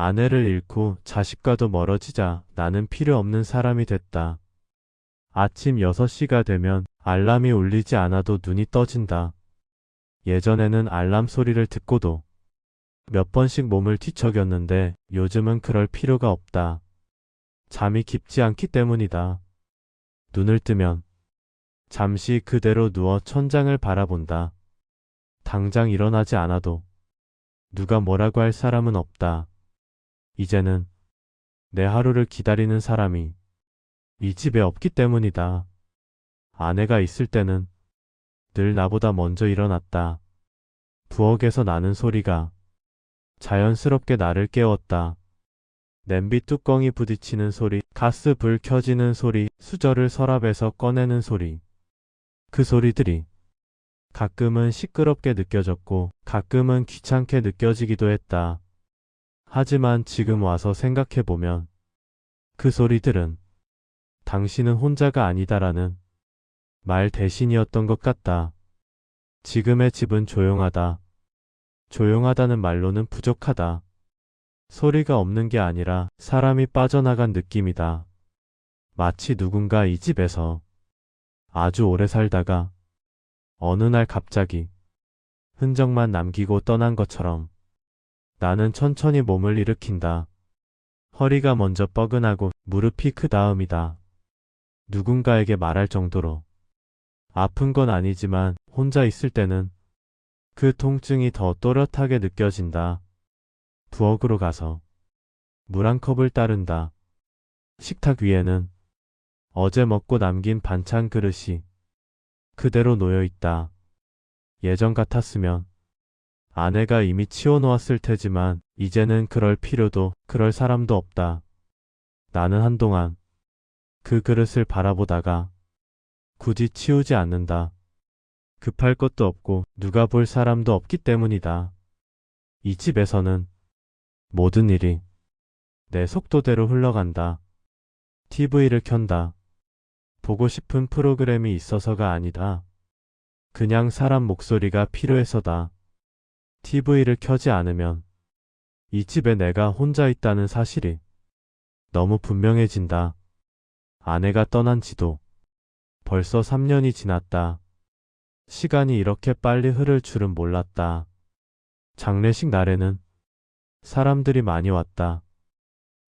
아내를 잃고 자식과도 멀어지자 나는 필요 없는 사람이 됐다. 아침 6시가 되면 알람이 울리지 않아도 눈이 떠진다. 예전에는 알람 소리를 듣고도 몇 번씩 몸을 뒤척였는데 요즘은 그럴 필요가 없다. 잠이 깊지 않기 때문이다. 눈을 뜨면 잠시 그대로 누워 천장을 바라본다. 당장 일어나지 않아도 누가 뭐라고 할 사람은 없다. 이제는 내 하루를 기다리는 사람이 이 집에 없기 때문이다. 아내가 있을 때는 늘 나보다 먼저 일어났다. 부엌에서 나는 소리가 자연스럽게 나를 깨웠다. 냄비 뚜껑이 부딪히는 소리, 가스 불 켜지는 소리, 수저를 서랍에서 꺼내는 소리. 그 소리들이 가끔은 시끄럽게 느껴졌고 가끔은 귀찮게 느껴지기도 했다. 하지만 지금 와서 생각해보면 그 소리들은 당신은 혼자가 아니다라는 말 대신이었던 것 같다. 지금의 집은 조용하다. 조용하다는 말로는 부족하다. 소리가 없는 게 아니라 사람이 빠져나간 느낌이다. 마치 누군가 이 집에서 아주 오래 살다가 어느 날 갑자기 흔적만 남기고 떠난 것처럼 나는 천천히 몸을 일으킨다. 허리가 먼저 뻐근하고 무릎이 그 다음이다. 누군가에게 말할 정도로 아픈 건 아니지만 혼자 있을 때는 그 통증이 더 또렷하게 느껴진다. 부엌으로 가서 물 한 컵을 따른다. 식탁 위에는 어제 먹고 남긴 반찬 그릇이 그대로 놓여 있다. 예전 같았으면 아내가 이미 치워놓았을 테지만 이제는 그럴 필요도 그럴 사람도 없다. 나는 한동안 그 그릇을 바라보다가 굳이 치우지 않는다. 급할 것도 없고 누가 볼 사람도 없기 때문이다. 이 집에서는 모든 일이 내 속도대로 흘러간다. TV를 켠다. 보고 싶은 프로그램이 있어서가 아니다. 그냥 사람 목소리가 필요해서다. TV를 켜지 않으면 이 집에 내가 혼자 있다는 사실이 너무 분명해진다. 아내가 떠난 지도 벌써 3년이 지났다. 시간이 이렇게 빨리 흐를 줄은 몰랐다. 장례식 날에는 사람들이 많이 왔다.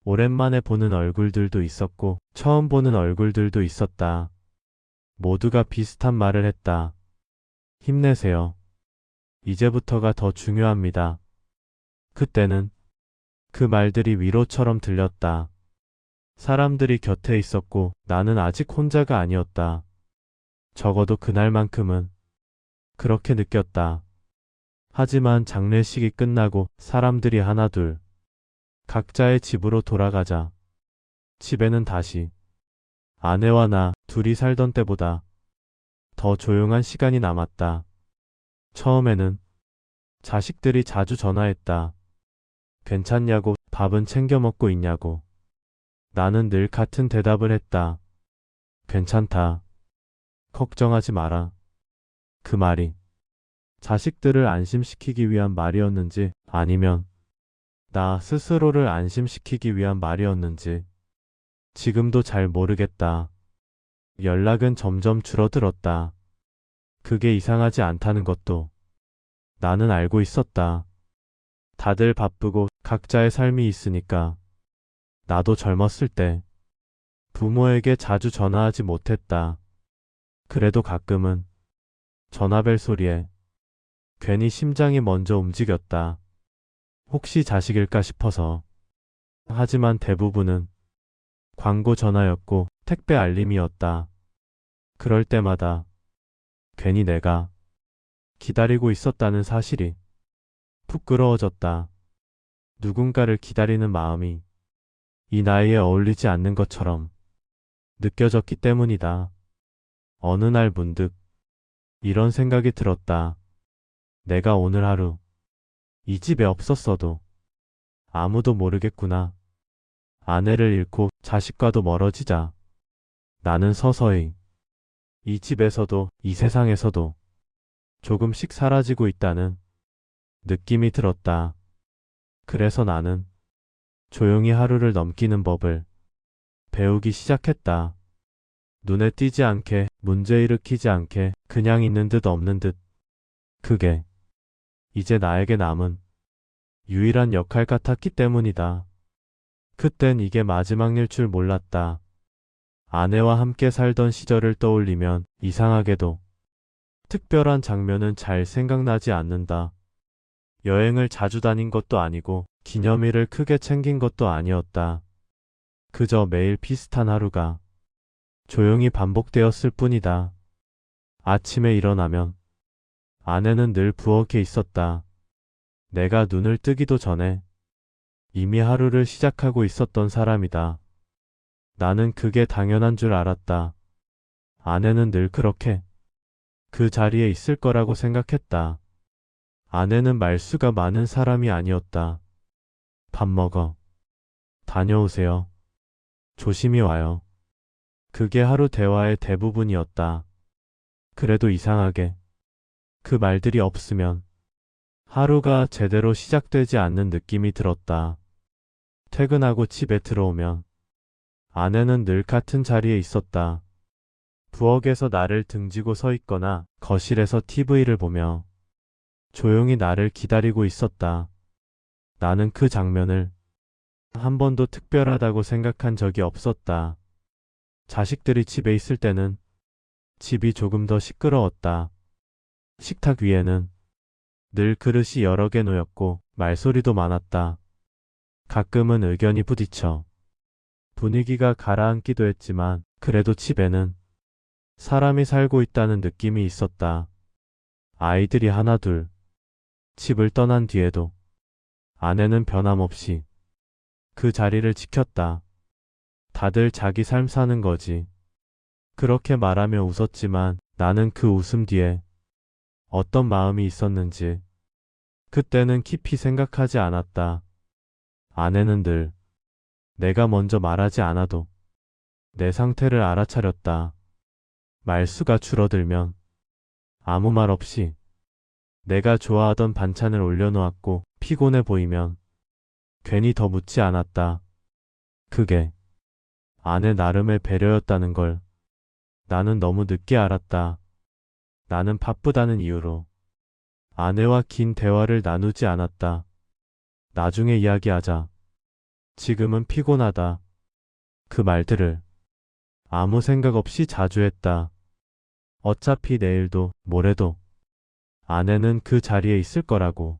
오랜만에 보는 얼굴들도 있었고 처음 보는 얼굴들도 있었다. 모두가 비슷한 말을 했다. 힘내세요. 이제부터가 더 중요합니다. 그때는 그 말들이 위로처럼 들렸다. 사람들이 곁에 있었고 나는 아직 혼자가 아니었다. 적어도 그날만큼은 그렇게 느꼈다. 하지만 장례식이 끝나고 사람들이 하나둘 각자의 집으로 돌아가자 집에는 다시 아내와 나 둘이 살던 때보다 더 조용한 시간이 남았다. 처음에는 자식들이 자주 전화했다. 괜찮냐고, 밥은 챙겨 먹고 있냐고. 나는 늘 같은 대답을 했다. 괜찮다. 걱정하지 마라. 그 말이 자식들을 안심시키기 위한 말이었는지 아니면 나 스스로를 안심시키기 위한 말이었는지 지금도 잘 모르겠다. 연락은 점점 줄어들었다. 그게 이상하지 않다는 것도 나는 알고 있었다. 다들 바쁘고 각자의 삶이 있으니까. 나도 젊었을 때 부모에게 자주 전화하지 못했다. 그래도 가끔은 전화벨 소리에 괜히 심장이 먼저 움직였다. 혹시 자식일까 싶어서. 하지만 대부분은 광고 전화였고 택배 알림이었다. 그럴 때마다 괜히 내가 기다리고 있었다는 사실이 부끄러워졌다. 누군가를 기다리는 마음이 이 나이에 어울리지 않는 것처럼 느껴졌기 때문이다. 어느 날 문득 이런 생각이 들었다. 내가 오늘 하루 이 집에 없었어도 아무도 모르겠구나. 아내를 잃고 자식과도 멀어지자 나는 서서히 이 집에서도 이 세상에서도 조금씩 사라지고 있다는 느낌이 들었다. 그래서 나는 조용히 하루를 넘기는 법을 배우기 시작했다. 눈에 띄지 않게, 문제 일으키지 않게, 그냥 있는 듯 없는 듯. 그게 이제 나에게 남은 유일한 역할 같았기 때문이다. 그땐 이게 마지막 일 줄 몰랐다. 아내와 함께 살던 시절을 떠올리면 이상하게도 특별한 장면은 잘 생각나지 않는다. 여행을 자주 다닌 것도 아니고 기념일을 크게 챙긴 것도 아니었다. 그저 매일 비슷한 하루가 조용히 반복되었을 뿐이다. 아침에 일어나면 아내는 늘 부엌에 있었다. 내가 눈을 뜨기도 전에 이미 하루를 시작하고 있었던 사람이다. 나는 그게 당연한 줄 알았다. 아내는 늘 그렇게 그 자리에 있을 거라고 생각했다. 아내는 말수가 많은 사람이 아니었다. 밥 먹어. 다녀오세요. 조심히 와요. 그게 하루 대화의 대부분이었다. 그래도 이상하게 그 말들이 없으면 하루가 제대로 시작되지 않는 느낌이 들었다. 퇴근하고 집에 들어오면 아내는 늘 같은 자리에 있었다. 부엌에서 나를 등지고 서 있거나 거실에서 TV를 보며 조용히 나를 기다리고 있었다. 나는 그 장면을 한 번도 특별하다고 생각한 적이 없었다. 자식들이 집에 있을 때는 집이 조금 더 시끄러웠다. 식탁 위에는 늘 그릇이 여러 개 놓였고 말소리도 많았다. 가끔은 의견이 부딪혀 분위기가 가라앉기도 했지만 그래도 집에는 사람이 살고 있다는 느낌이 있었다. 아이들이 하나둘 집을 떠난 뒤에도 아내는 변함없이 그 자리를 지켰다. 다들 자기 삶 사는 거지. 그렇게 말하며 웃었지만 나는 그 웃음 뒤에 어떤 마음이 있었는지 그때는 깊이 생각하지 않았다. 아내는 늘 내가 먼저 말하지 않아도 내 상태를 알아차렸다. 말수가 줄어들면 아무 말 없이 내가 좋아하던 반찬을 올려놓았고 피곤해 보이면 괜히 더 묻지 않았다. 그게 아내 나름의 배려였다는 걸 나는 너무 늦게 알았다. 나는 바쁘다는 이유로 아내와 긴 대화를 나누지 않았다. 나중에 이야기하자. 지금은 피곤하다. 그 말들을 아무 생각 없이 자주 했다. 어차피 내일도 모레도 아내는 그 자리에 있을 거라고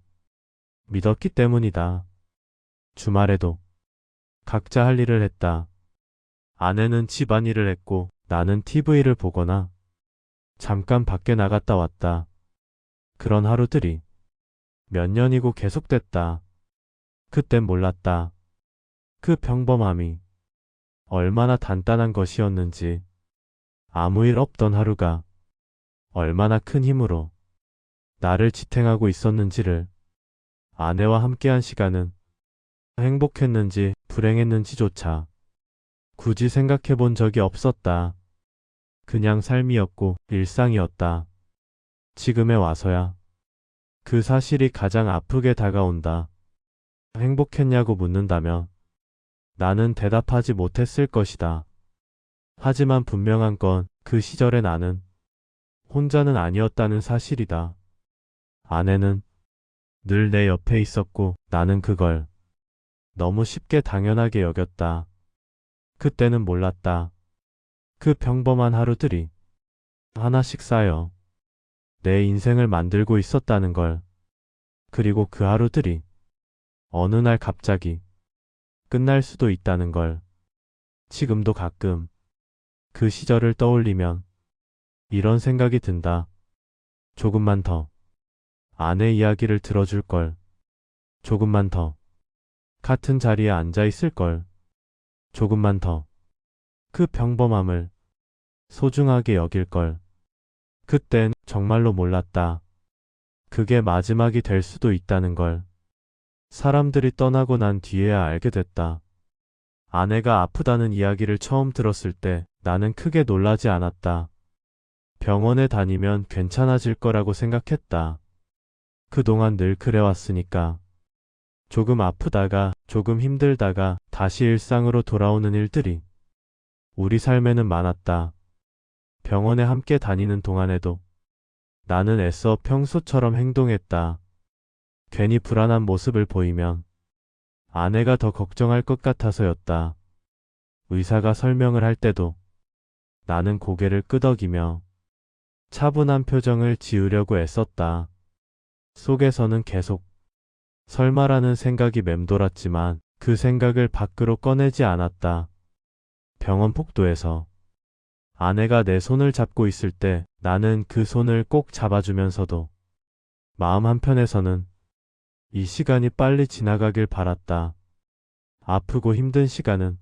믿었기 때문이다. 주말에도 각자 할 일을 했다. 아내는 집안일을 했고 나는 TV를 보거나 잠깐 밖에 나갔다 왔다. 그런 하루들이 몇 년이고 계속됐다. 그땐 몰랐다. 그 평범함이 얼마나 단단한 것이었는지, 아무 일 없던 하루가 얼마나 큰 힘으로 나를 지탱하고 있었는지를. 아내와 함께한 시간은 행복했는지 불행했는지조차 굳이 생각해 본 적이 없었다. 그냥 삶이었고 일상이었다. 지금에 와서야 그 사실이 가장 아프게 다가온다. 행복했냐고 묻는다면 나는 대답하지 못했을 것이다. 하지만 분명한 건 그 시절의 나는 혼자는 아니었다는 사실이다. 아내는 늘 내 옆에 있었고 나는 그걸 너무 쉽게 당연하게 여겼다. 그때는 몰랐다. 그 평범한 하루들이 하나씩 쌓여 내 인생을 만들고 있었다는 걸. 그리고 그 하루들이 어느 날 갑자기 끝날 수도 있다는 걸. 지금도 가끔 그 시절을 떠올리면 이런 생각이 든다. 조금만 더 아내 이야기를 들어줄 걸. 조금만 더 같은 자리에 앉아 있을 걸. 조금만 더 그 평범함을 소중하게 여길 걸. 그땐 정말로 몰랐다. 그게 마지막이 될 수도 있다는 걸. 사람들이 떠나고 난 뒤에야 알게 됐다. 아내가 아프다는 이야기를 처음 들었을 때 나는 크게 놀라지 않았다. 병원에 다니면 괜찮아질 거라고 생각했다. 그동안 늘 그래왔으니까. 조금 아프다가 조금 힘들다가 다시 일상으로 돌아오는 일들이 우리 삶에는 많았다. 병원에 함께 다니는 동안에도 나는 애써 평소처럼 행동했다. 괜히 불안한 모습을 보이면 아내가 더 걱정할 것 같아서였다. 의사가 설명을 할 때도 나는 고개를 끄덕이며 차분한 표정을 지으려고 애썼다. 속에서는 계속 설마라는 생각이 맴돌았지만 그 생각을 밖으로 꺼내지 않았다. 병원 복도에서 아내가 내 손을 잡고 있을 때 나는 그 손을 꼭 잡아주면서도 마음 한편에서는 이 시간이 빨리 지나가길 바랐다. 아프고 힘든 시간은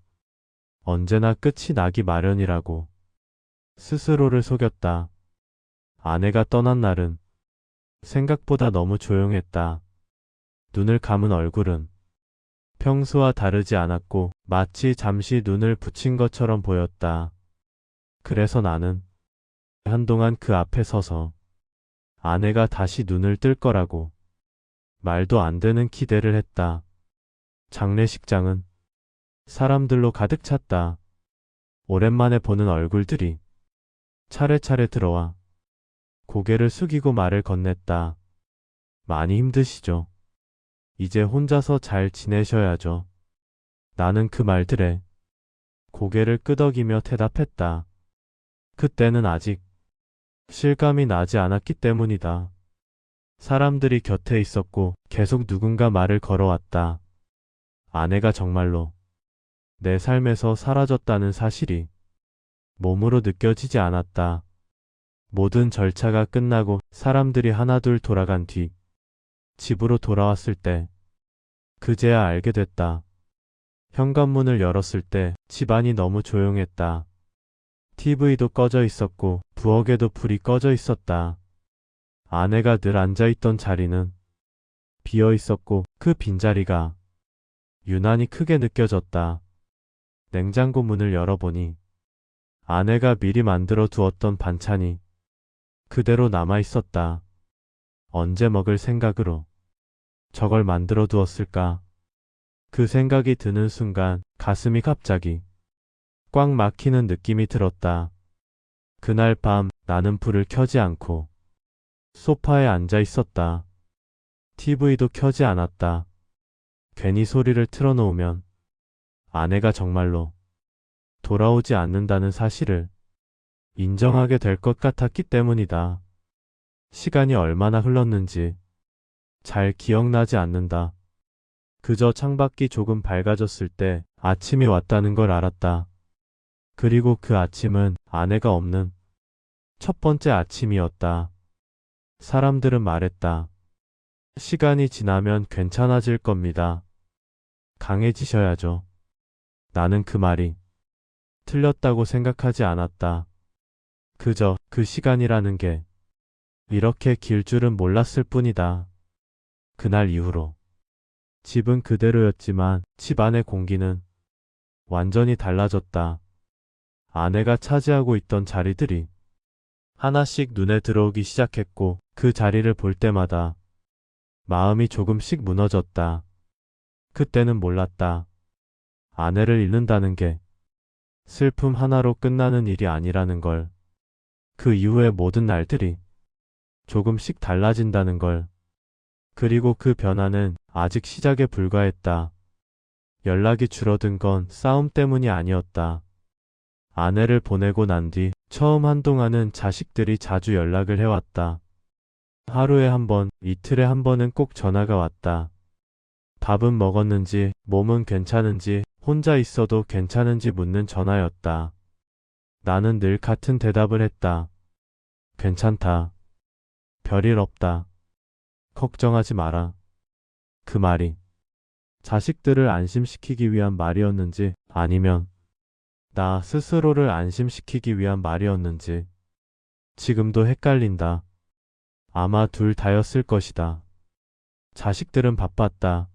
언제나 끝이 나기 마련이라고 스스로를 속였다. 아내가 떠난 날은 생각보다 너무 조용했다. 눈을 감은 얼굴은 평소와 다르지 않았고 마치 잠시 눈을 붙인 것처럼 보였다. 그래서 나는 한동안 그 앞에 서서 아내가 다시 눈을 뜰 거라고 말도 안 되는 기대를 했다. 장례식장은 사람들로 가득 찼다. 오랜만에 보는 얼굴들이 차례차례 들어와 고개를 숙이고 말을 건넸다. 많이 힘드시죠? 이제 혼자서 잘 지내셔야죠. 나는 그 말들에 고개를 끄덕이며 대답했다. 그때는 아직 실감이 나지 않았기 때문이다. 사람들이 곁에 있었고 계속 누군가 말을 걸어왔다. 아내가 정말로 내 삶에서 사라졌다는 사실이 몸으로 느껴지지 않았다. 모든 절차가 끝나고 사람들이 하나둘 돌아간 뒤 집으로 돌아왔을 때 그제야 알게 됐다. 현관문을 열었을 때 집안이 너무 조용했다. TV도 꺼져 있었고 부엌에도 불이 꺼져 있었다. 아내가 늘 앉아있던 자리는 비어 있었고 그 빈자리가 유난히 크게 느껴졌다. 냉장고 문을 열어보니 아내가 미리 만들어 두었던 반찬이 그대로 남아 있었다. 언제 먹을 생각으로 저걸 만들어 두었을까? 그 생각이 드는 순간 가슴이 갑자기 꽉 막히는 느낌이 들었다. 그날 밤 나는 불을 켜지 않고 소파에 앉아 있었다. TV도 켜지 않았다. 괜히 소리를 틀어놓으면 아내가 정말로 돌아오지 않는다는 사실을 인정하게 될 것 같았기 때문이다. 시간이 얼마나 흘렀는지 잘 기억나지 않는다. 그저 창밖이 조금 밝아졌을 때 아침이 왔다는 걸 알았다. 그리고 그 아침은 아내가 없는 첫 번째 아침이었다. 사람들은 말했다. 시간이 지나면 괜찮아질 겁니다. 강해지셔야죠. 나는 그 말이 틀렸다고 생각하지 않았다. 그저 그 시간이라는 게 이렇게 길 줄은 몰랐을 뿐이다. 그날 이후로 집은 그대로였지만 집 안의 공기는 완전히 달라졌다. 아내가 차지하고 있던 자리들이 하나씩 눈에 들어오기 시작했고 그 자리를 볼 때마다 마음이 조금씩 무너졌다. 그때는 몰랐다. 아내를 잃는다는 게 슬픔 하나로 끝나는 일이 아니라는 걸. 그 이후의 모든 날들이 조금씩 달라진다는 걸. 그리고 그 변화는 아직 시작에 불과했다. 연락이 줄어든 건 싸움 때문이 아니었다. 아내를 보내고 난 뒤 처음 한동안은 자식들이 자주 연락을 해왔다. 하루에 한 번, 이틀에 한 번은 꼭 전화가 왔다. 밥은 먹었는지, 몸은 괜찮은지, 혼자 있어도 괜찮은지 묻는 전화였다. 나는 늘 같은 대답을 했다. 괜찮다. 별일 없다. 걱정하지 마라. 그 말이 자식들을 안심시키기 위한 말이었는지 아니면 나 스스로를 안심시키기 위한 말이었는지 지금도 헷갈린다. 아마 둘 다였을 것이다. 자식들은 바빴다.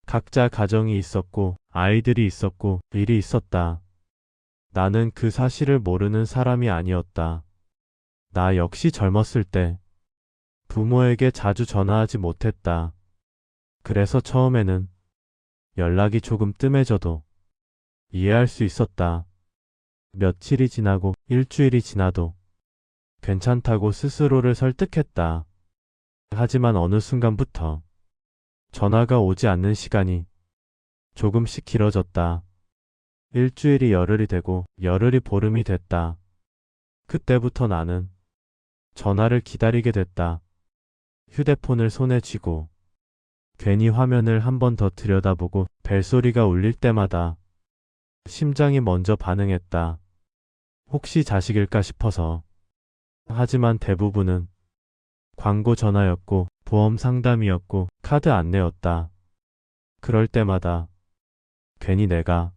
각자 가정이 있었고 아이들이 있었고 일이 있었다. 나는 그 사실을 모르는 사람이 아니었다. 나 역시 젊었을 때 부모에게 자주 전화하지 못했다. 그래서 처음에는 연락이 조금 뜸해져도 이해할 수 있었다. 며칠이 지나고 일주일이 지나도 괜찮다고 스스로를 설득했다. 하지만 어느 순간부터 전화가 오지 않는 시간이 조금씩 길어졌다. 일주일이 열흘이 되고 열흘이 보름이 됐다. 그때부터 나는 전화를 기다리게 됐다. 휴대폰을 손에 쥐고 괜히 화면을 한 번 더 들여다보고 벨소리가 울릴 때마다 심장이 먼저 반응했다. 혹시 자식일까 싶어서. 하지만 대부분은 광고 전화였고 보험 상담이었고 카드 안내였다. 그럴 때마다 괜히 내가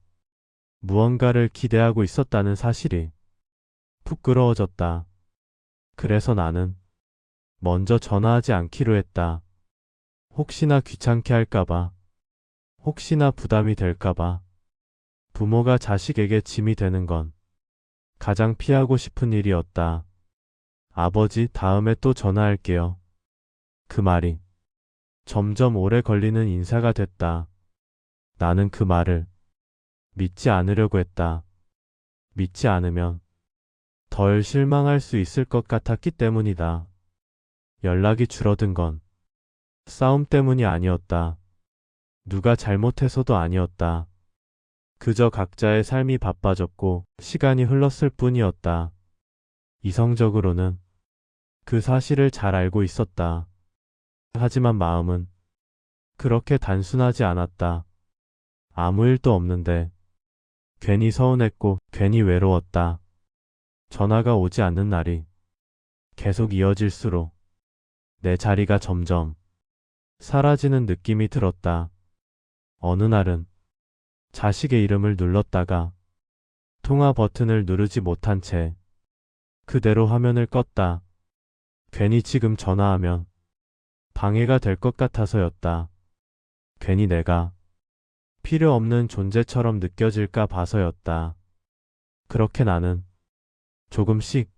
무언가를 기대하고 있었다는 사실이 부끄러워졌다. 그래서 나는 먼저 전화하지 않기로 했다. 혹시나 귀찮게 할까봐, 혹시나 부담이 될까봐. 부모가 자식에게 짐이 되는 건 가장 피하고 싶은 일이었다. 아버지, 다음에 또 전화할게요. 그 말이 점점 오래 걸리는 인사가 됐다. 나는 그 말을 믿지 않으려고 했다. 믿지 않으면 덜 실망할 수 있을 것 같았기 때문이다. 연락이 줄어든 건 싸움 때문이 아니었다. 누가 잘못해서도 아니었다. 그저 각자의 삶이 바빠졌고 시간이 흘렀을 뿐이었다. 이성적으로는 그 사실을 잘 알고 있었다. 하지만 마음은 그렇게 단순하지 않았다. 아무 일도 없는데 괜히 서운했고 괜히 외로웠다. 전화가 오지 않는 날이 계속 이어질수록 내 자리가 점점 사라지는 느낌이 들었다. 어느 날은 자식의 이름을 눌렀다가 통화 버튼을 누르지 못한 채 그대로 화면을 껐다. 괜히 지금 전화하면 방해가 될 것 같아서였다. 괜히 내가 필요 없는 존재처럼 느껴질까 봐서였다. 그렇게 나는 조금씩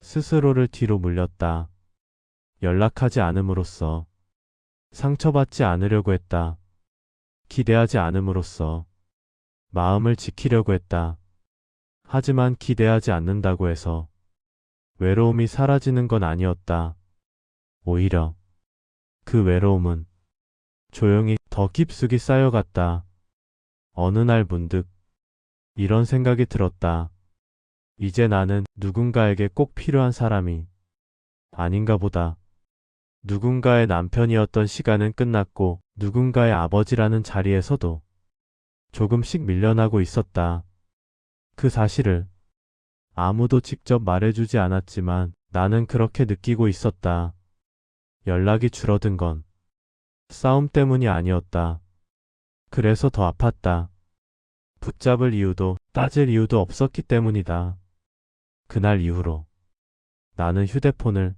스스로를 뒤로 물렸다. 연락하지 않음으로써 상처받지 않으려고 했다. 기대하지 않음으로써 마음을 지키려고 했다. 하지만 기대하지 않는다고 해서 외로움이 사라지는 건 아니었다. 오히려 그 외로움은 조용히 더 깊숙이 쌓여갔다. 어느 날 문득 이런 생각이 들었다. 이제 나는 누군가에게 꼭 필요한 사람이 아닌가 보다. 누군가의 남편이었던 시간은 끝났고 누군가의 아버지라는 자리에서도 조금씩 밀려나고 있었다. 그 사실을 아무도 직접 말해주지 않았지만 나는 그렇게 느끼고 있었다. 연락이 줄어든 건 싸움 때문이 아니었다. 그래서 더 아팠다. 붙잡을 이유도 따질 이유도 없었기 때문이다. 그날 이후로 나는 휴대폰을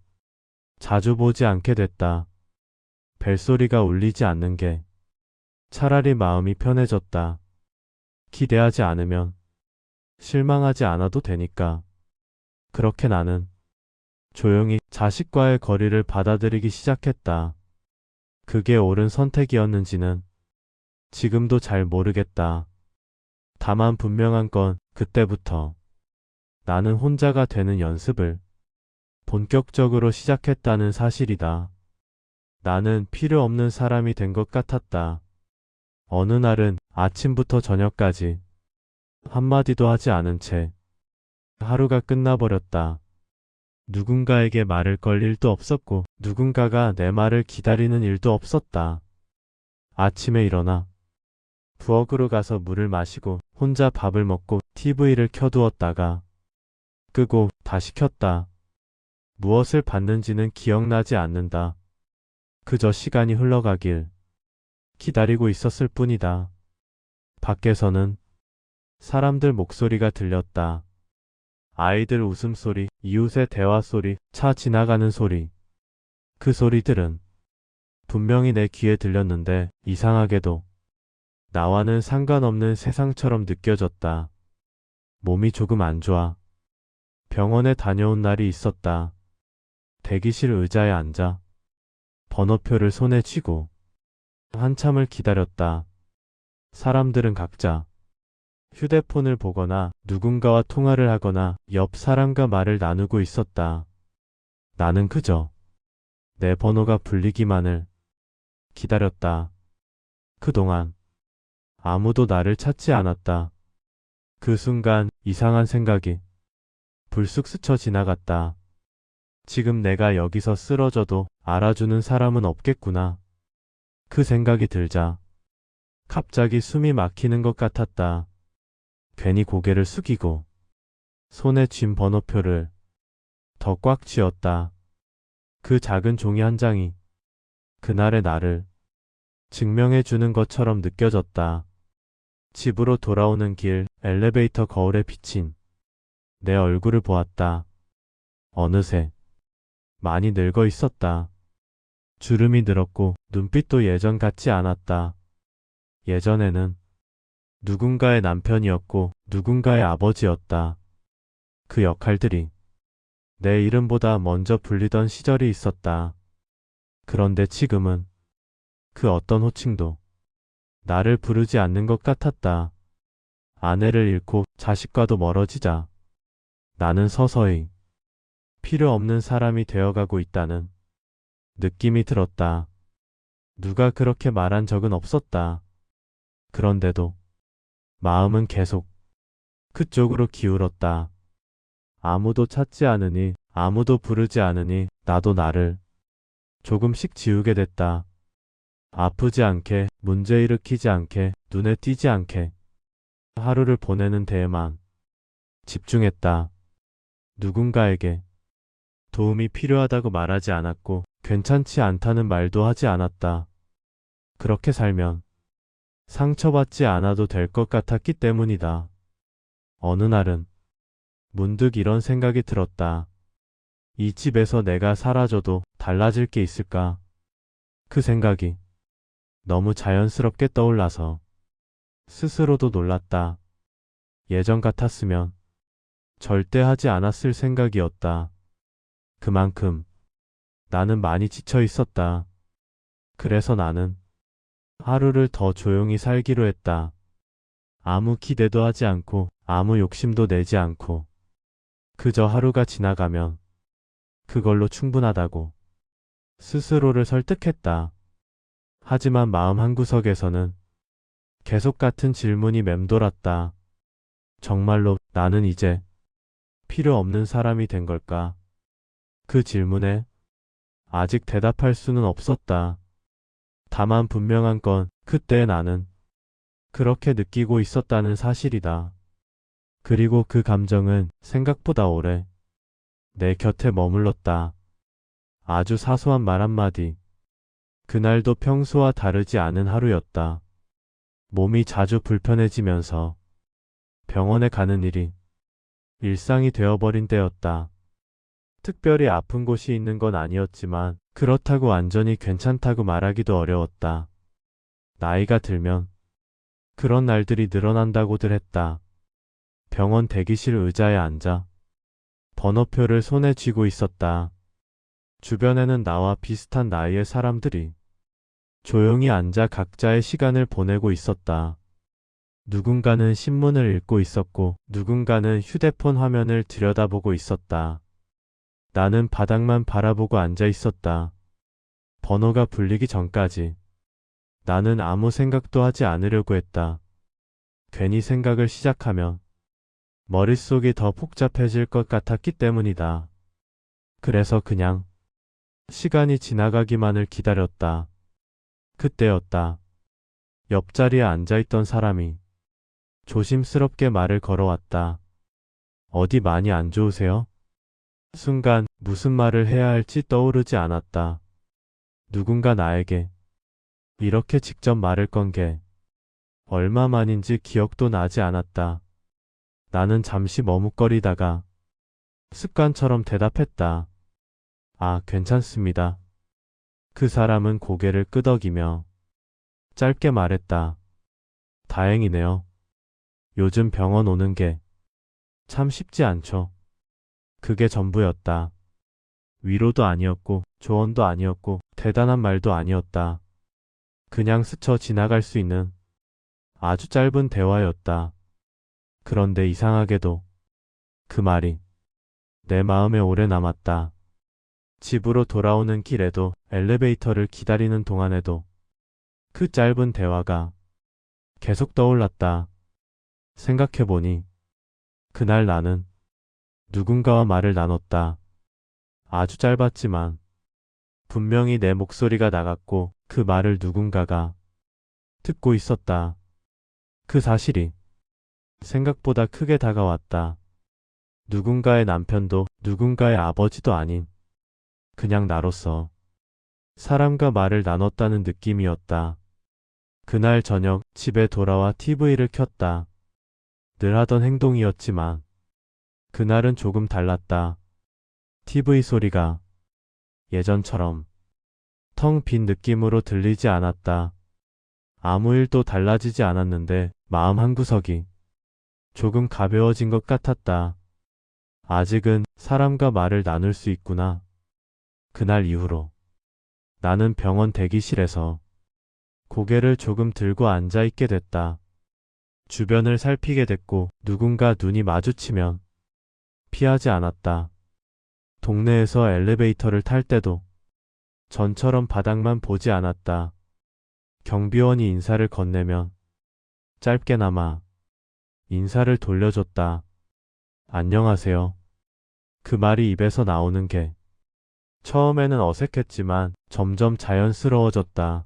자주 보지 않게 됐다. 벨소리가 울리지 않는 게 차라리 마음이 편해졌다. 기대하지 않으면 실망하지 않아도 되니까. 그렇게 나는 조용히 자식과의 거리를 받아들이기 시작했다. 그게 옳은 선택이었는지는 지금도 잘 모르겠다. 다만 분명한 건 그때부터 나는 혼자가 되는 연습을 본격적으로 시작했다는 사실이다. 나는 필요 없는 사람이 된 것 같았다. 어느 날은 아침부터 저녁까지 한마디도 하지 않은 채 하루가 끝나버렸다. 누군가에게 말을 걸 일도 없었고 누군가가 내 말을 기다리는 일도 없었다. 아침에 일어나 부엌으로 가서 물을 마시고 혼자 밥을 먹고 TV를 켜두었다가 끄고 다시 켰다. 무엇을 봤는지는 기억나지 않는다. 그저 시간이 흘러가길 기다리고 있었을 뿐이다. 밖에서는 사람들 목소리가 들렸다. 아이들 웃음소리, 이웃의 대화소리, 차 지나가는 소리. 그 소리들은 분명히 내 귀에 들렸는데 이상하게도 나와는 상관없는 세상처럼 느껴졌다. 몸이 조금 안 좋아. 병원에 다녀온 날이 있었다. 대기실 의자에 앉아 번호표를 손에 쥐고 한참을 기다렸다. 사람들은 각자 휴대폰을 보거나 누군가와 통화를 하거나 옆 사람과 말을 나누고 있었다. 나는 그저 내 번호가 불리기만을 기다렸다. 그동안 아무도 나를 찾지 않았다. 그 순간 이상한 생각이 불쑥 스쳐 지나갔다. 지금 내가 여기서 쓰러져도 알아주는 사람은 없겠구나. 그 생각이 들자 갑자기 숨이 막히는 것 같았다. 괜히 고개를 숙이고 손에 쥔 번호표를 더 꽉 쥐었다. 그 작은 종이 한 장이 그날의 나를 증명해 주는 것처럼 느껴졌다. 집으로 돌아오는 길 엘리베이터 거울에 비친 내 얼굴을 보았다. 어느새 많이 늙어 있었다. 주름이 늘었고 눈빛도 예전 같지 않았다. 예전에는 누군가의 남편이었고 누군가의 아버지였다. 그 역할들이 내 이름보다 먼저 불리던 시절이 있었다. 그런데 지금은 그 어떤 호칭도 나를 부르지 않는 것 같았다. 아내를 잃고 자식과도 멀어지자 나는 서서히 필요 없는 사람이 되어가고 있다는 느낌이 들었다. 누가 그렇게 말한 적은 없었다. 그런데도 마음은 계속 그쪽으로 기울었다. 아무도 찾지 않으니, 아무도 부르지 않으니 나도 나를 조금씩 지우게 됐다. 아프지 않게, 문제 일으키지 않게, 눈에 띄지 않게 하루를 보내는 데에만 집중했다. 누군가에게 도움이 필요하다고 말하지 않았고 괜찮지 않다는 말도 하지 않았다. 그렇게 살면 상처받지 않아도 될 것 같았기 때문이다. 어느 날은 문득 이런 생각이 들었다. 이 집에서 내가 사라져도 달라질 게 있을까? 그 생각이 너무 자연스럽게 떠올라서 스스로도 놀랐다. 예전 같았으면 절대 하지 않았을 생각이었다. 그만큼 나는 많이 지쳐 있었다. 그래서 나는 하루를 더 조용히 살기로 했다. 아무 기대도 하지 않고 아무 욕심도 내지 않고 그저 하루가 지나가면 그걸로 충분하다고 스스로를 설득했다. 하지만 마음 한구석에서는 계속 같은 질문이 맴돌았다. 정말로 나는 이제 필요 없는 사람이 된 걸까? 그 질문에 아직 대답할 수는 없었다. 다만 분명한 건 그때 나는 그렇게 느끼고 있었다는 사실이다. 그리고 그 감정은 생각보다 오래 내 곁에 머물렀다. 아주 사소한 말 한마디. 그날도 평소와 다르지 않은 하루였다. 몸이 자주 불편해지면서 병원에 가는 일이 일상이 되어버린 때였다. 특별히 아픈 곳이 있는 건 아니었지만 그렇다고 완전히 괜찮다고 말하기도 어려웠다. 나이가 들면 그런 날들이 늘어난다고들 했다. 병원 대기실 의자에 앉아 번호표를 손에 쥐고 있었다. 주변에는 나와 비슷한 나이의 사람들이 조용히 앉아 각자의 시간을 보내고 있었다. 누군가는 신문을 읽고 있었고 누군가는 휴대폰 화면을 들여다보고 있었다. 나는 바닥만 바라보고 앉아 있었다. 번호가 불리기 전까지 나는 아무 생각도 하지 않으려고 했다. 괜히 생각을 시작하면 머릿속이 더 복잡해질 것 같았기 때문이다. 그래서 그냥 시간이 지나가기만을 기다렸다. 그때였다. 옆자리에 앉아있던 사람이 조심스럽게 말을 걸어왔다. 어디 많이 안 좋으세요? 순간 무슨 말을 해야 할지 떠오르지 않았다. 누군가 나에게 이렇게 직접 말을 건 게 얼마만인지 기억도 나지 않았다. 나는 잠시 머뭇거리다가 습관처럼 대답했다. 아, 괜찮습니다. 그 사람은 고개를 끄덕이며 짧게 말했다. 다행이네요. 요즘 병원 오는 게 참 쉽지 않죠. 그게 전부였다. 위로도 아니었고 조언도 아니었고 대단한 말도 아니었다. 그냥 스쳐 지나갈 수 있는 아주 짧은 대화였다. 그런데 이상하게도 그 말이 내 마음에 오래 남았다. 집으로 돌아오는 길에도 엘리베이터를 기다리는 동안에도 그 짧은 대화가 계속 떠올랐다. 생각해보니 그날 나는 누군가와 말을 나눴다. 아주 짧았지만 분명히 내 목소리가 나갔고 그 말을 누군가가 듣고 있었다. 그 사실이 생각보다 크게 다가왔다. 누군가의 남편도 누군가의 아버지도 아닌 그냥 나로서 사람과 말을 나눴다는 느낌이었다. 그날 저녁 집에 돌아와 TV를 켰다. 늘 하던 행동이었지만 그날은 조금 달랐다. TV 소리가 예전처럼 텅 빈 느낌으로 들리지 않았다. 아무 일도 달라지지 않았는데 마음 한구석이 조금 가벼워진 것 같았다. 아직은 사람과 말을 나눌 수 있구나. 그날 이후로 나는 병원 대기실에서 고개를 조금 들고 앉아 있게 됐다. 주변을 살피게 됐고 누군가 눈이 마주치면 피하지 않았다. 동네에서 엘리베이터를 탈 때도 전처럼 바닥만 보지 않았다. 경비원이 인사를 건네면 짧게나마 인사를 돌려줬다. 안녕하세요. 그 말이 입에서 나오는 게 처음에는 어색했지만 점점 자연스러워졌다.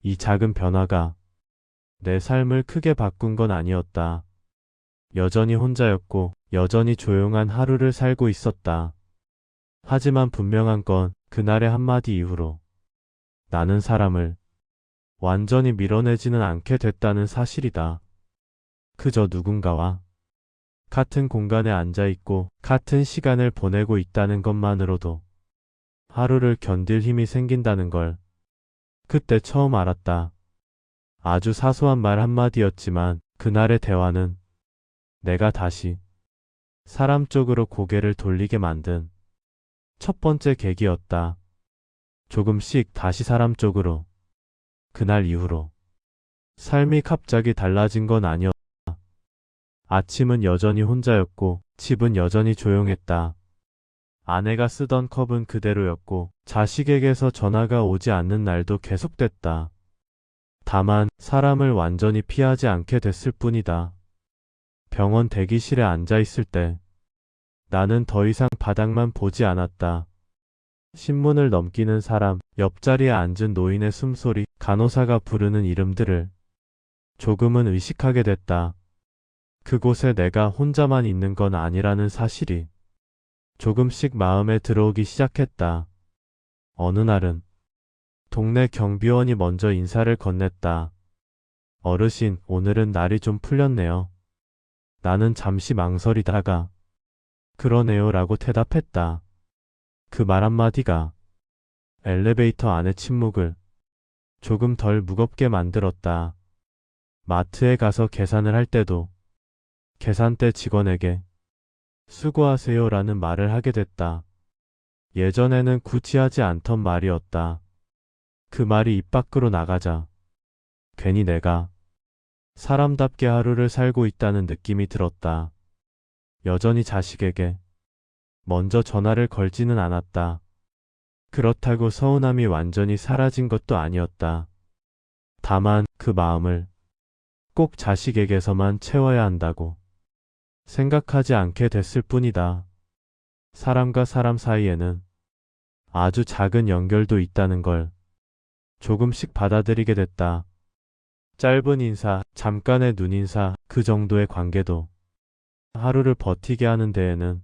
이 작은 변화가 내 삶을 크게 바꾼 건 아니었다. 여전히 혼자였고 여전히 조용한 하루를 살고 있었다. 하지만 분명한 건 그날의 한마디 이후로 나는 사람을 완전히 밀어내지는 않게 됐다는 사실이다. 그저 누군가와 같은 공간에 앉아 있고 같은 시간을 보내고 있다는 것만으로도 하루를 견딜 힘이 생긴다는 걸 그때 처음 알았다. 아주 사소한 말 한마디였지만 그날의 대화는 내가 다시 사람 쪽으로 고개를 돌리게 만든 첫 번째 계기였다. 조금씩 다시 사람 쪽으로. 그날 이후로 삶이 갑자기 달라진 건 아니었다. 아침은 여전히 혼자였고 집은 여전히 조용했다. 아내가 쓰던 컵은 그대로였고 자식에게서 전화가 오지 않는 날도 계속됐다. 다만 사람을 완전히 피하지 않게 됐을 뿐이다. 병원 대기실에 앉아 있을 때 나는 더 이상 바닥만 보지 않았다. 신문을 넘기는 사람, 옆자리에 앉은 노인의 숨소리, 간호사가 부르는 이름들을 조금은 의식하게 됐다. 그곳에 내가 혼자만 있는 건 아니라는 사실이 조금씩 마음에 들어오기 시작했다. 어느 날은 동네 경비원이 먼저 인사를 건넸다. 어르신, 오늘은 날이 좀 풀렸네요. 나는 잠시 망설이다가 그러네요 라고 대답했다. 그 말 한마디가 엘리베이터 안의 침묵을 조금 덜 무겁게 만들었다. 마트에 가서 계산을 할 때도 계산대 직원에게 수고하세요 라는 말을 하게 됐다. 예전에는 굳이 하지 않던 말이었다. 그 말이 입 밖으로 나가자 괜히 내가 사람답게 하루를 살고 있다는 느낌이 들었다. 여전히 자식에게 먼저 전화를 걸지는 않았다. 그렇다고 서운함이 완전히 사라진 것도 아니었다. 다만 그 마음을 꼭 자식에게서만 채워야 한다고 생각하지 않게 됐을 뿐이다. 사람과 사람 사이에는 아주 작은 연결도 있다는 걸 조금씩 받아들이게 됐다. 짧은 인사, 잠깐의 눈인사, 그 정도의 관계도 하루를 버티게 하는 데에는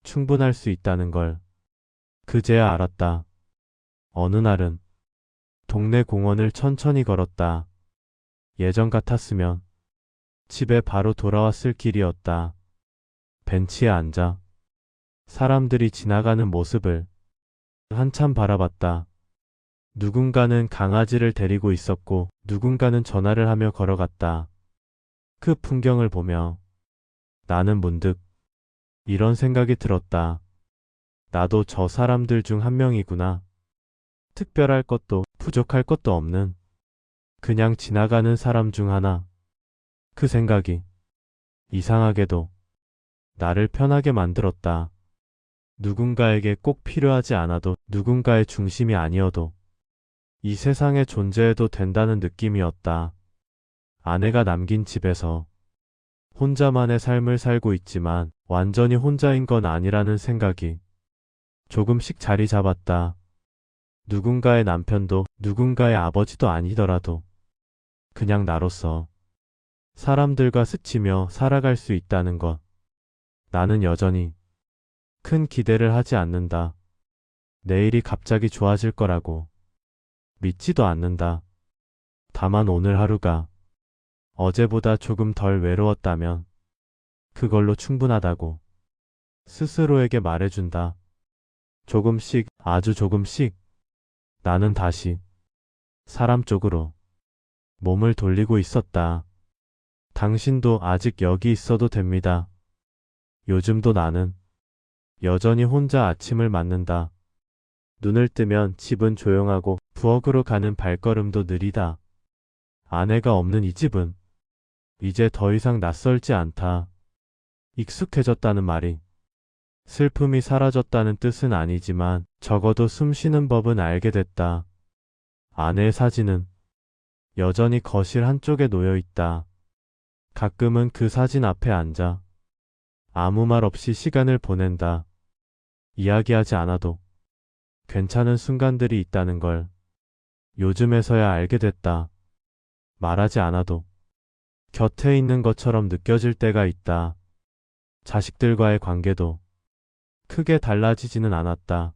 충분할 수 있다는 걸 그제야 알았다. 어느 날은 동네 공원을 천천히 걸었다. 예전 같았으면 집에 바로 돌아왔을 길이었다. 벤치에 앉아 사람들이 지나가는 모습을 한참 바라봤다. 누군가는 강아지를 데리고 있었고 누군가는 전화를 하며 걸어갔다. 그 풍경을 보며 나는 문득 이런 생각이 들었다. 나도 저 사람들 중 한 명이구나. 특별할 것도 부족할 것도 없는 그냥 지나가는 사람 중 하나. 그 생각이 이상하게도 나를 편하게 만들었다. 누군가에게 꼭 필요하지 않아도, 누군가의 중심이 아니어도 이 세상에 존재해도 된다는 느낌이었다. 아내가 남긴 집에서 혼자만의 삶을 살고 있지만 완전히 혼자인 건 아니라는 생각이 조금씩 자리 잡았다. 누군가의 남편도, 누군가의 아버지도 아니더라도 그냥 나로서 사람들과 스치며 살아갈 수 있다는 것. 나는 여전히 큰 기대를 하지 않는다. 내일이 갑자기 좋아질 거라고 믿지도 않는다. 다만 오늘 하루가 어제보다 조금 덜 외로웠다면 그걸로 충분하다고 스스로에게 말해준다. 조금씩, 아주 조금씩 나는 다시 사람 쪽으로 몸을 돌리고 있었다. 당신도 아직 여기 있어도 됩니다. 요즘도 나는 여전히 혼자 아침을 맞는다. 눈을 뜨면 집은 조용하고 부엌으로 가는 발걸음도 느리다. 아내가 없는 이 집은 이제 더 이상 낯설지 않다. 익숙해졌다는 말이 슬픔이 사라졌다는 뜻은 아니지만 적어도 숨 쉬는 법은 알게 됐다. 아내의 사진은 여전히 거실 한쪽에 놓여 있다. 가끔은 그 사진 앞에 앉아 아무 말 없이 시간을 보낸다. 이야기하지 않아도 괜찮은 순간들이 있다는 걸 요즘에서야 알게 됐다. 말하지 않아도 곁에 있는 것처럼 느껴질 때가 있다. 자식들과의 관계도 크게 달라지지는 않았다.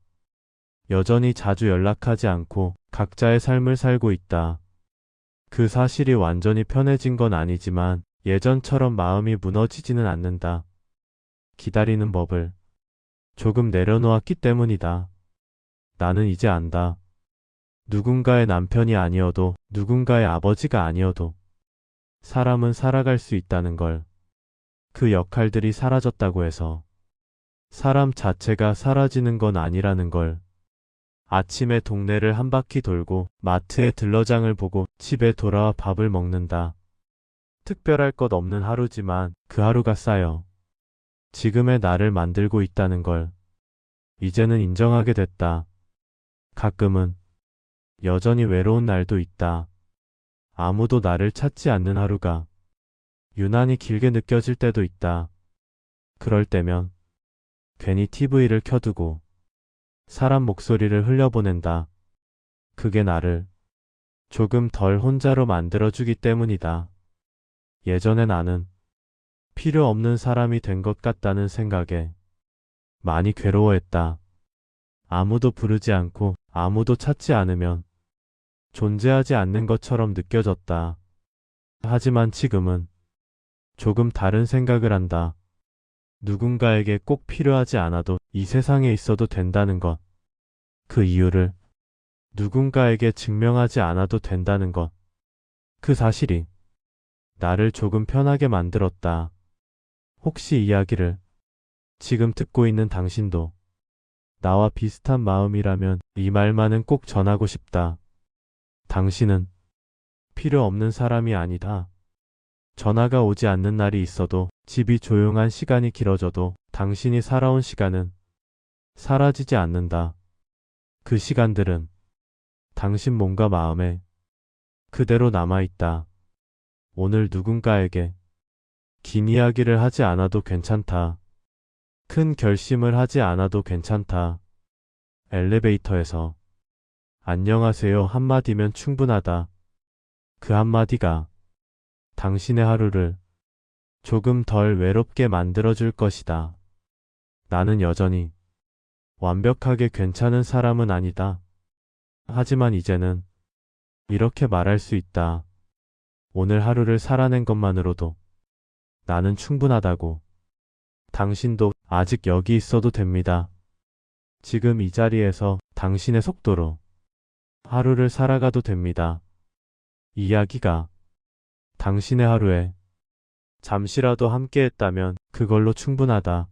여전히 자주 연락하지 않고 각자의 삶을 살고 있다. 그 사실이 완전히 편해진 건 아니지만 예전처럼 마음이 무너지지는 않는다. 기다리는 법을 조금 내려놓았기 때문이다. 나는 이제 안다. 누군가의 남편이 아니어도, 누군가의 아버지가 아니어도 사람은 살아갈 수 있다는 걸. 그 역할들이 사라졌다고 해서 사람 자체가 사라지는 건 아니라는 걸. 아침에 동네를 한 바퀴 돌고 마트에 들러장을 보고 집에 돌아와 밥을 먹는다. 특별할 것 없는 하루지만 그 하루가 쌓여 지금의 나를 만들고 있다는 걸 이제는 인정하게 됐다. 가끔은 여전히 외로운 날도 있다. 아무도 나를 찾지 않는 하루가 유난히 길게 느껴질 때도 있다. 그럴 때면 괜히 TV를 켜두고 사람 목소리를 흘려보낸다. 그게 나를 조금 덜 혼자로 만들어주기 때문이다. 예전에 나는 필요 없는 사람이 된 것 같다는 생각에 많이 괴로워했다. 아무도 부르지 않고 아무도 찾지 않으면 존재하지 않는 것처럼 느껴졌다. 하지만 지금은 조금 다른 생각을 한다. 누군가에게 꼭 필요하지 않아도 이 세상에 있어도 된다는 것. 그 이유를 누군가에게 증명하지 않아도 된다는 것. 그 사실이 나를 조금 편하게 만들었다. 혹시 이야기를 지금 듣고 있는 당신도 나와 비슷한 마음이라면 이 말만은 꼭 전하고 싶다. 당신은 필요 없는 사람이 아니다. 전화가 오지 않는 날이 있어도, 집이 조용한 시간이 길어져도 당신이 살아온 시간은 사라지지 않는다. 그 시간들은 당신 몸과 마음에 그대로 남아있다. 오늘 누군가에게 긴 이야기를 하지 않아도 괜찮다. 큰 결심을 하지 않아도 괜찮다. 엘리베이터에서 안녕하세요 한마디면 충분하다. 그 한마디가 당신의 하루를 조금 덜 외롭게 만들어줄 것이다. 나는 여전히 완벽하게 괜찮은 사람은 아니다. 하지만 이제는 이렇게 말할 수 있다. 오늘 하루를 살아낸 것만으로도 나는 충분하다고. 당신도 아직 여기 있어도 됩니다. 지금 이 자리에서 당신의 속도로 하루를 살아가도 됩니다. 이 이야기가 당신의 하루에 잠시라도 함께했다면 그걸로 충분하다.